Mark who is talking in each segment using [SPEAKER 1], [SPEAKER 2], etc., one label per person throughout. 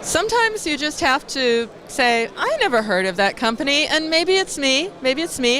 [SPEAKER 1] Sometimes you just have to say, I never heard of that company, and maybe it's me,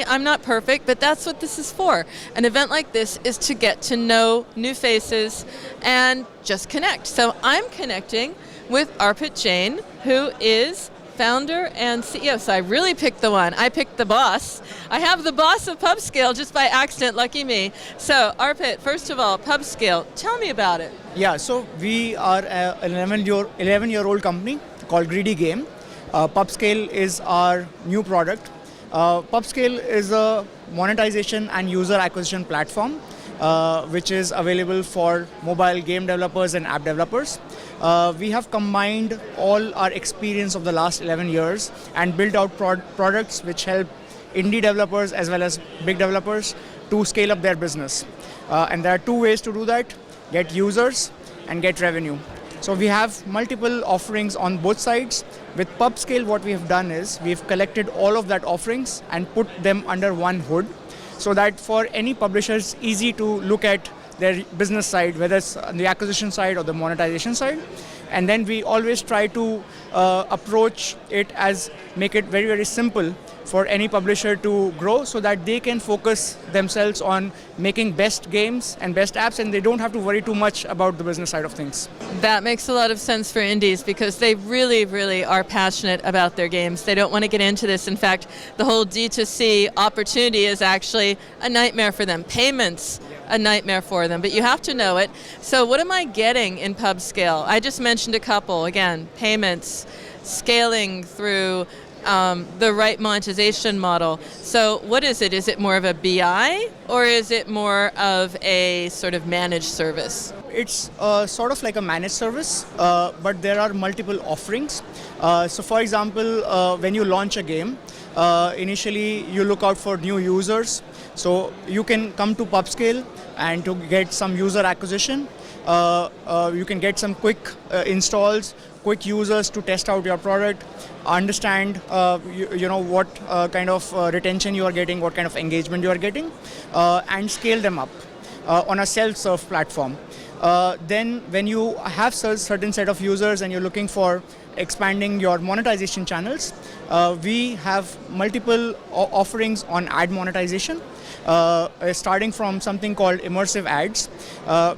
[SPEAKER 1] I'm not perfect, but that's what this is for. An event like this is to get to know new faces and just connect. So I'm connecting with Arpit Jain, who is founder and CEO. So I really picked the one. I picked the boss. I have the boss of PubScale just by accident, lucky me. So Arpit, first of all, PubScale, tell me about it.
[SPEAKER 2] Yeah, so we are an 11-year-old company called GreedyGame. PubScale is our new product. PubScale is a monetization and user acquisition platform which is available for mobile game developers and app developers. We have combined all our experience of the last 11 years and built out products which help indie developers as well as big developers to scale up their business. And there are two ways to do that: get users and get revenue. So we have multiple offerings on both sides. With PubScale, what we have done is we've collected all of that offerings and put them under one hood, so that for any publisher it's easy to look at their business side, whether it's on the acquisition side or the monetization side. And then we always try to approach it as make it very, very simple for any publisher to grow, so that they can focus themselves on making best games and best apps, and they don't have to worry too much about the business side of things.
[SPEAKER 1] That makes a lot of sense for indies because they really, really are passionate about their games. They don't want to get into this. In fact, the whole D2C opportunity is actually a nightmare for them. Payments, a nightmare for them, but you have to know it. So what am I getting in PubScale? I just mentioned a couple. Again, payments, scaling through the right monetization model. So what is it? Is it more of a BI or is it more of a sort of managed service?
[SPEAKER 2] It's sort of like a managed service, but there are multiple offerings. So for example, when you launch a game, initially you look out for new users. So you can come to PubScale and to get some user acquisition. You can get some quick installs, quick users to test out your product, understand you know what kind of retention you are getting, what kind of engagement you are getting, and scale them up on a self-serve platform. Then when you have a certain set of users and you're looking for expanding your monetization channels, we have multiple offerings on ad monetization, starting from something called immersive ads,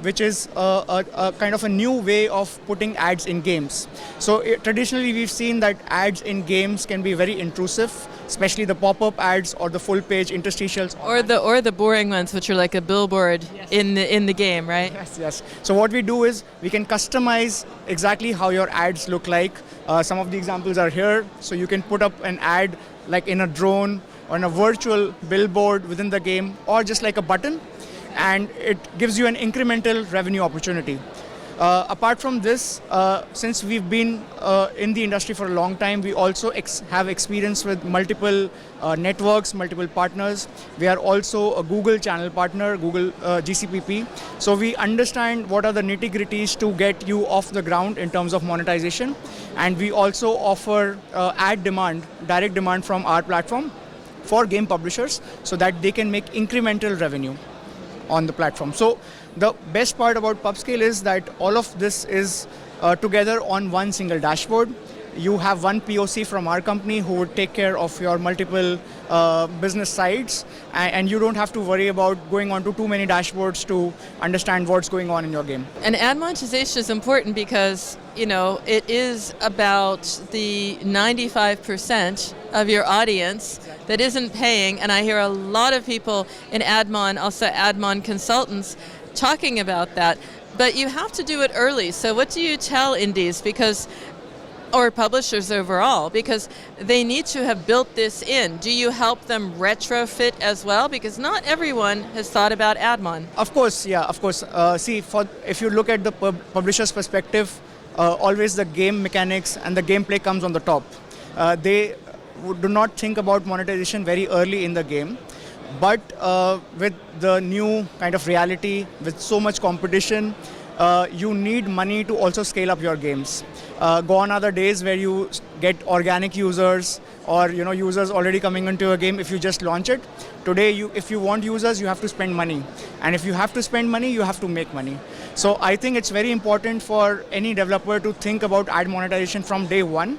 [SPEAKER 2] which is a kind of a new way of putting ads in games. So traditionally we've seen that ads in games can be very intrusive, especially the pop-up ads or the full page interstitials.
[SPEAKER 1] Or the boring ones, which are like a billboard. Yes. in the game, right?
[SPEAKER 2] Yes. So what we do is we can customize exactly how your ads look like. Some of the examples are here. So you can put up an ad like in a drone, on a virtual billboard within the game, or just like a button, and it gives you an incremental revenue opportunity. Apart from this, since we've been in the industry for a long time, we also have experience with multiple networks, multiple partners. We are also a Google channel partner, Google GCPP. So we understand what are the nitty-gritties to get you off the ground in terms of monetization. And we also offer ad demand, direct demand from our platform for game publishers, so that they can make incremental revenue on the platform. So the best part about PubScale is that all of this is together on one single dashboard. You have one POC from our company who would take care of your multiple business sides, and you don't have to worry about going onto too many dashboards to understand what's going on in your game.
[SPEAKER 1] And ad monetization is important because, it is about the 95% of your audience that isn't paying, and I hear a lot of people in AdMon, also AdMon consultants, talking about that. But you have to do it early. So what do you tell indies, or publishers overall, because they need to have built this in? Do you help them retrofit as well? Because not everyone has thought about AdMon.
[SPEAKER 2] Of course. See, if you look at the publisher's perspective, always the game mechanics and the gameplay comes on the top. They do not think about monetization very early in the game. But with the new kind of reality, with so much competition, you need money to also scale up your games. Gone are the days where you get organic users or users already coming into a game if you just launch it. Today, if you want users, you have to spend money. And if you have to spend money, you have to make money. So I think it's very important for any developer to think about ad monetization from day one,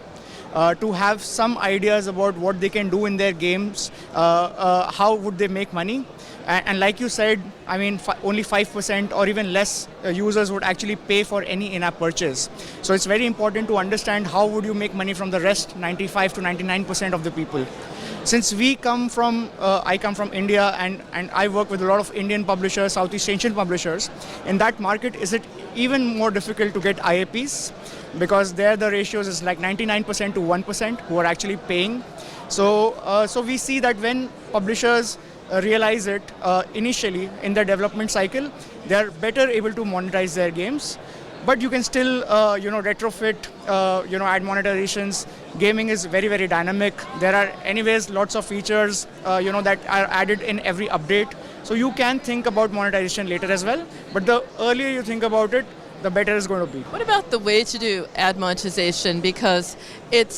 [SPEAKER 2] to have some ideas about what they can do in their games, how would they make money. And like you said, I mean, only 5% or even less users would actually pay for any in-app purchase. So it's very important to understand how would you make money from the rest 95 to 99% of the people. Since I come from India, and I work with a lot of Indian publishers, Southeast Asian publishers, in that market, is it even more difficult to get IAPs? Because there the ratios is like 99% to 1% who are actually paying. So we see that when publishers realize it initially in their development cycle, they are better able to monetize their games. But you can still, retrofit, ad monetizations. Gaming is very, very dynamic. There are anyways lots of features, that are added in every update. So you can think about monetization later as well. But the earlier you think about it, the better it's going to be.
[SPEAKER 1] What about the way to do ad monetization? Because it's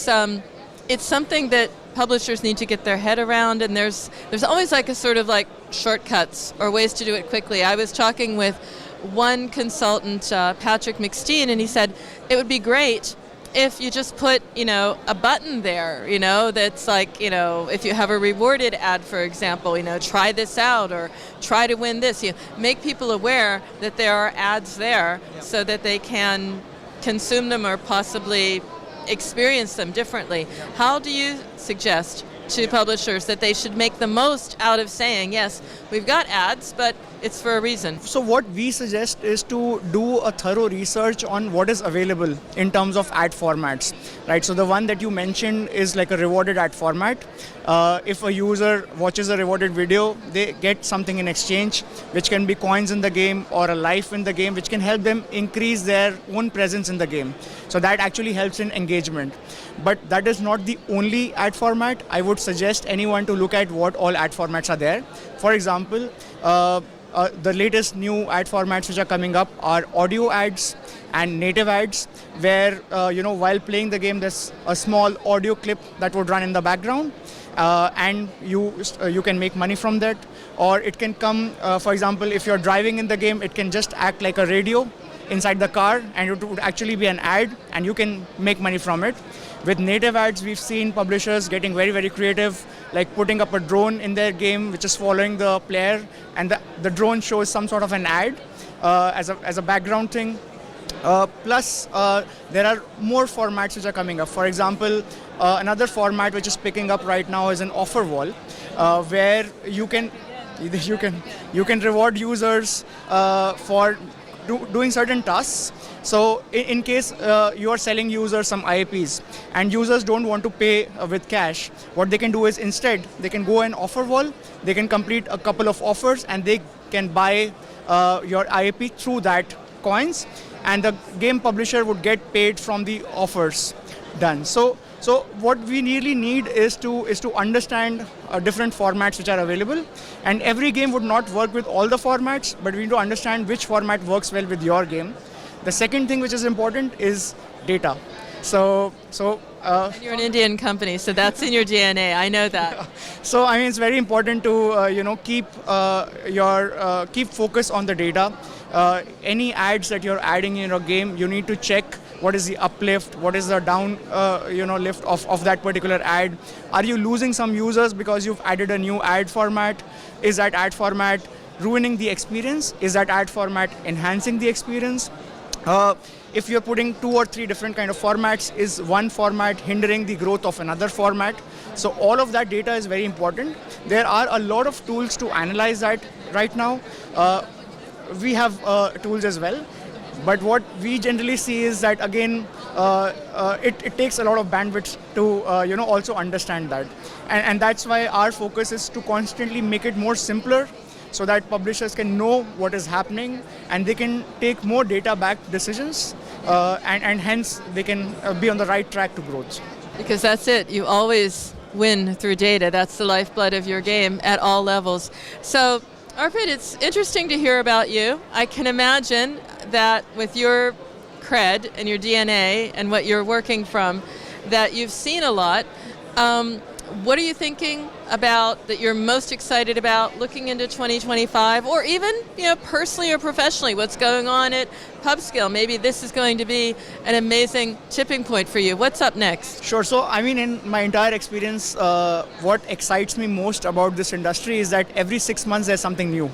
[SPEAKER 1] something that publishers need to get their head around, and there's always like a sort of like shortcuts or ways to do it quickly. I was talking with one consultant, Patrick McSteen, and he said it would be great if you just put, a button there, that's like, if you have a rewarded ad, for example, try this out or try to win this. Make people aware that there are ads there so that they can consume them or possibly experience them differently. How do you suggest to publishers that they should make the most out of saying, yes, we've got ads, but it's for a reason?
[SPEAKER 2] So what we suggest is to do a thorough research on what is available in terms of ad formats, right? So the one that you mentioned is like a rewarded ad format. If a user watches a rewarded video, they get something in exchange, which can be coins in the game or a life in the game, which can help them increase their own presence in the game. So that actually helps in engagement. But that is not the only ad format. I would suggest anyone to look at what all ad formats are there. For example, the latest new ad formats which are coming up are audio ads and native ads, where while playing the game, there's a small audio clip that would run in the background, and you can make money from that. Or it can come, for example, if you're driving in the game, it can just act like a radio inside the car, and it would actually be an ad, and you can make money from it. With native ads, we've seen publishers getting very, very creative, like putting up a drone in their game which is following the player, and the drone shows some sort of an ad as a background thing. Plus, there are more formats which are coming up. For example, another format which is picking up right now is an offer wall, where you can reward users for doing certain tasks. So in case you are selling users some IAPs and users don't want to pay with cash, what they can do is instead they can go and offer wall, they can complete a couple of offers, and they can buy your IAP through that coins, and the game publisher would get paid from the offers done. So what we really need is to understand different formats which are available, and every game would not work with all the formats, but we need to understand which format works well with your game. The second thing which is important is data. So
[SPEAKER 1] you're an Indian company, so that's in your DNA. I know that.
[SPEAKER 2] So I mean, it's very important to keep focus on the data. Any ads that you're adding in your game, you need to check what is the uplift, what is the down lift of that particular ad. Are you losing some users because you've added a new ad format? Is that ad format ruining the experience? Is that ad format enhancing the experience? If you're putting 2 or 3 different kind of formats, is one format hindering the growth of another format? So all of that data is very important. There are a lot of tools to analyze that right now. We have tools as well. But what we generally see is that, again, it takes a lot of bandwidth to also understand that. And that's why our focus is to constantly make it more simpler, so that publishers can know what is happening and they can take more data-backed decisions, and hence they can be on the right track to growth.
[SPEAKER 1] Because that's it. You always win through data. That's the lifeblood of your game at all levels. So, Arpit, it's interesting to hear about you. I can imagine that with your cred and your DNA and what you're working from, that you've seen a lot. What are you thinking about that you're most excited about looking into 2025, or even personally or professionally, what's going on at PubScale? Maybe this is going to be an amazing tipping point for you. What's up next?
[SPEAKER 2] Sure. So, I mean, in my entire experience, what excites me most about this industry is that every 6 months there's something new.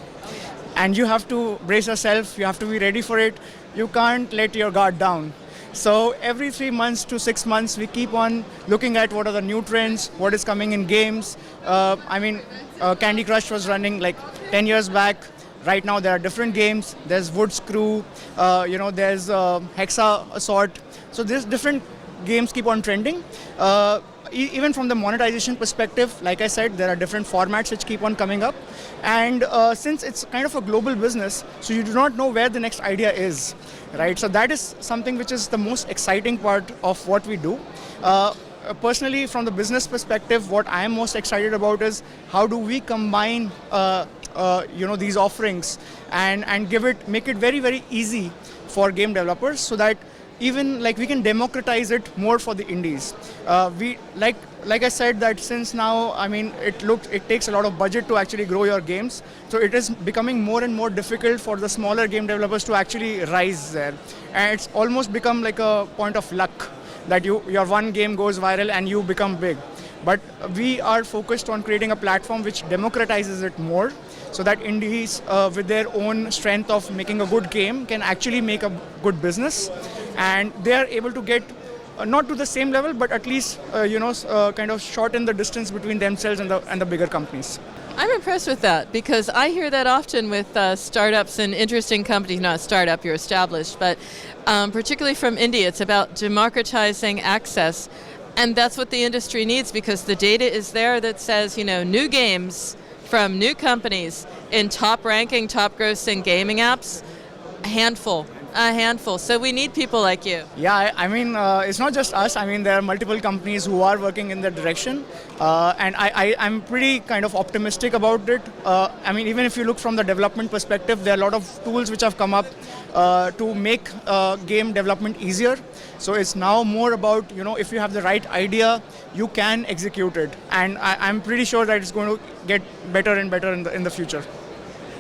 [SPEAKER 2] And you have to brace yourself, you have to be ready for it. You can't let your guard down. So every 3 months to 6 months, we keep on looking at what are the new trends, what is coming in games. Candy Crush was running like 10 years back. Right now there are different games. There's Wood Screw, there's Hexa Assault. So there's different games keep on trending. Even from the monetization perspective, like I said, there are different formats which keep on coming up. And since it's kind of a global business, so you do not know where the next idea is, right? So that is something which is the most exciting part of what we do. Personally, from the business perspective, what I am most excited about is how do we combine these offerings and make it very, very easy for game developers, so that even like we can democratize it more for the indies. We like I said that since now, I mean, it takes a lot of budget to actually grow your games. So it is becoming more and more difficult for the smaller game developers to actually rise there. And it's almost become like a point of luck that your one game goes viral and you become big. But we are focused on creating a platform which democratizes it more, so that indies with their own strength of making a good game can actually make a good business. And they are able to get not to the same level, but at least kind of shorten the distance between themselves and the bigger companies.
[SPEAKER 1] I'm impressed with that, because I hear that often with startups and interesting companies. Not a startup, you're established, but particularly from India, it's about democratizing access. And that's what the industry needs, because the data is there that says, new games from new companies in top ranking, top grossing gaming apps, a handful. So we need people like you.
[SPEAKER 2] Yeah, I mean, it's not just us. I mean, there are multiple companies who are working in that direction. And I'm pretty kind of optimistic about it. I mean, even if you look from the development perspective, there are a lot of tools which have come up to make game development easier. So it's now more about, if you have the right idea, you can execute it. And I'm pretty sure that it's going to get better and better in the future.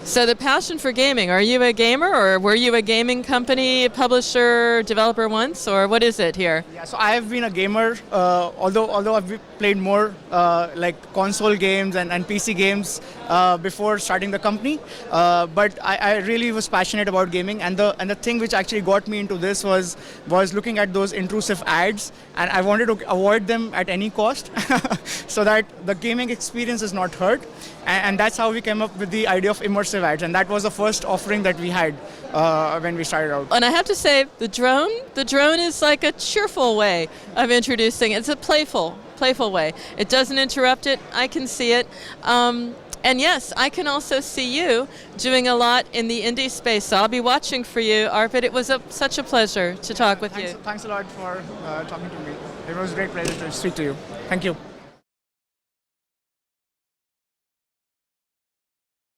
[SPEAKER 1] So the passion for gaming, are you a gamer, or were you a gaming company, publisher, developer once, or what is it here?
[SPEAKER 2] Yeah, so I have been a gamer, although I've played more like console games and PC games before starting the company. But I really was passionate about gaming, and the thing which actually got me into this was looking at those intrusive ads, and I wanted to avoid them at any cost so that the gaming experience is not hurt. And that's how we came up with the idea of immersive ads, and that was the first offering that we had when we started out.
[SPEAKER 1] And I have to say, the drone is like a cheerful way of introducing. It's a playful way. It doesn't interrupt it. I can see it. And yes, I can also see you doing a lot in the indie space. So I'll be watching for you, Arpit. It was such a pleasure to talk with you.
[SPEAKER 2] Thanks a lot for talking to me. It was a great pleasure to speak to you. Thank you.